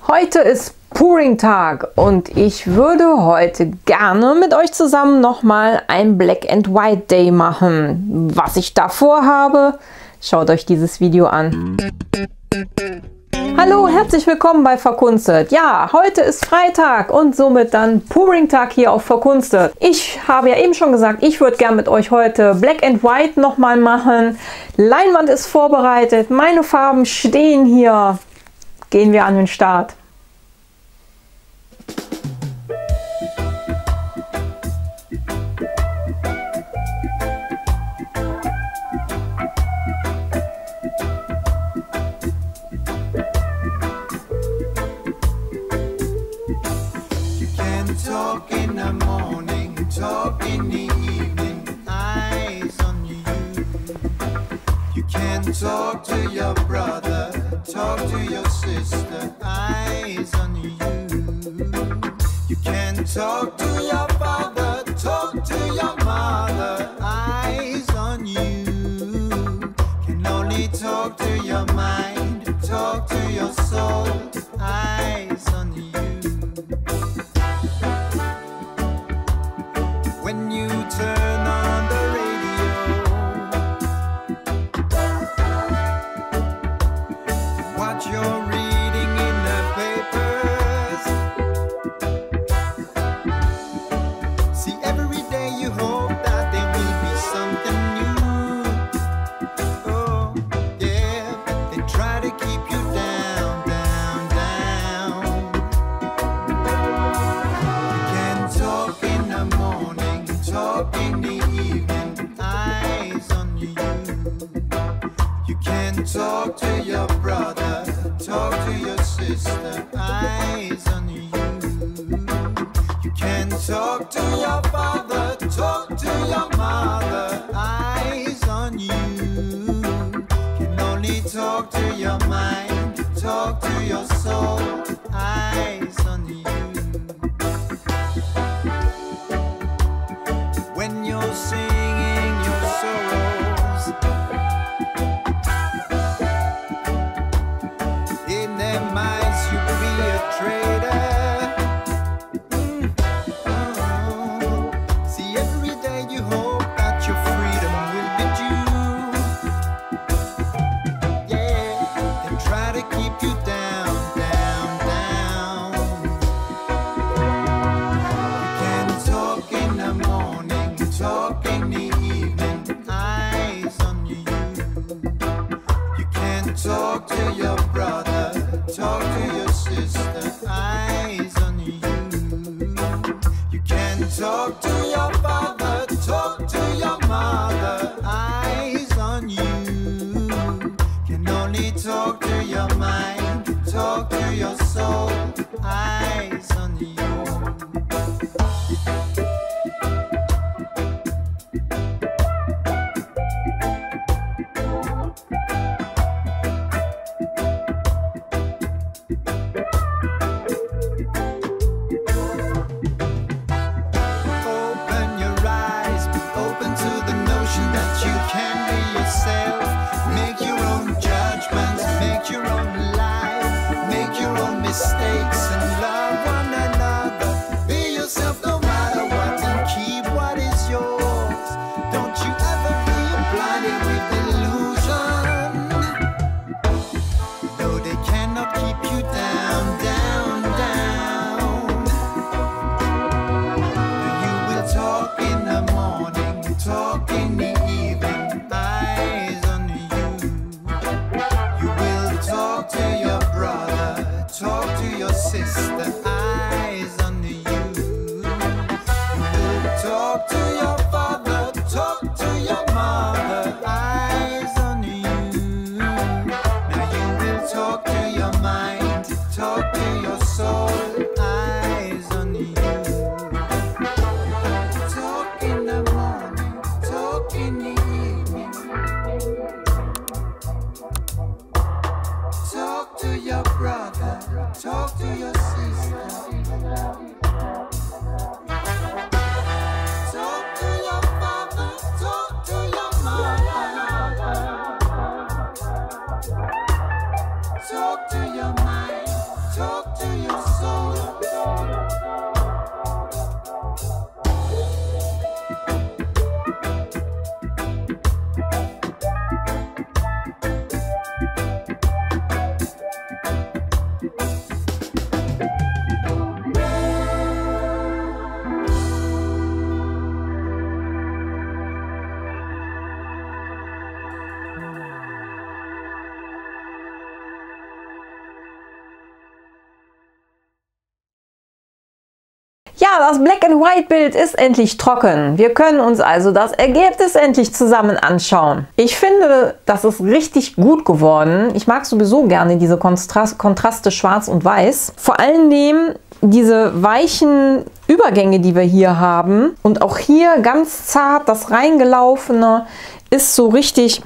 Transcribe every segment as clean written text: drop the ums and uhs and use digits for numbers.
Heute ist Pouring-Tag und ich würde heute gerne mit euch zusammen nochmal ein Black and White Day machen. Was ich davor habe, schaut euch dieses Video an. Hallo, herzlich willkommen bei Verkunstet. Ja, heute ist Freitag und somit dann Pouring-Tag hier auf Verkunstet. Ich habe ja eben schon gesagt, ich würde gerne mit euch heute Black and White nochmal machen. Leinwand ist vorbereitet, meine Farben stehen hier. Gehen wir an den Start. Talk in the morning, talk in the evening, eyes on you. You can talk to your brother, talk to your sister, eyes on you. You can talk to your father, talk to your mother, eyes on you. Can only talk to your mind, talk to your soul, eyes on you. When you turn on the radio, what you're reading in the papers. See, every day you hope that there will be something new. Oh, yeah, but they try to keep you down, down, down. You can talk in the morning, talk in the evening, eyes on you. You can talk to your brother, talk to your sister, eyes on you. You can talk to your father, talk to your mother, eyes on you. Can only talk to your mind, talk to your soul, eyes on you. When you're singing your sorrows, in their minds you be a traitor. See, every day you hope that your freedom will be due. Yeah, they try to keep you down, down, down. You can talk in the morning, talk in the evening, eyes on you. You can talk to your brother, talk to your sister, eyes on you. You can talk to your father, talk to your mother, eyes on you. Can only talk to your mind, talk to your soul, eyes on you. Open your eyes, be open to the notion that you can be yourself. Make your own judgments, make your own life, make your own mistakes and love one another. Be yourself no matter what and keep what is yours. Don't you ever be blinded with illusion. No, they cannot keep you down, down, down. You will talk in the morning, talk in the evening, eyes on you. You will talk to your brother, talk to your sister, eyes on you. You will talk to your father, talk to your mother, eyes on you. Now you will talk to your mind, talk to your soul, eyes on you. Talk in the morning, talk in the evening. Talk to your brother, talk to your sister. Talk to your father, talk to your mother. Talk to your mind, talk to your soul. Ja, das Black-and-White-Bild ist endlich trocken. Wir können uns also das Ergebnis endlich zusammen anschauen. Ich finde, das ist richtig gut geworden. Ich mag sowieso gerne diese Kontraste Schwarz und Weiß. Vor allen Dingen diese weichen Übergänge, die wir hier haben. Und auch hier ganz zart das Reingelaufene ist so richtig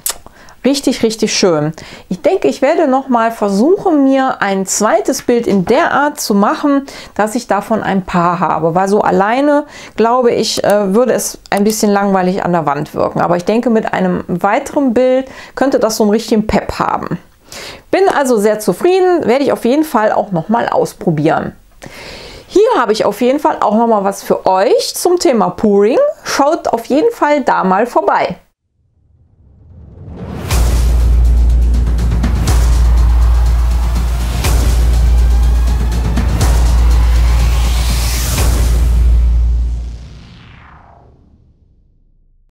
schön. Ich denke, ich werde noch mal versuchen, mir ein zweites Bild in der Art zu machen, dass ich davon ein paar habe, weil so alleine, glaube ich, würde es ein bisschen langweilig an der Wand wirken. Aber ich denke, mit einem weiteren Bild könnte das so einen richtigen Pep haben. Bin also sehr zufrieden, werde ich auf jeden Fall auch noch mal ausprobieren. Hier habe ich auf jeden Fall auch noch mal was für euch zum Thema Pouring. Schaut auf jeden Fall da mal vorbei.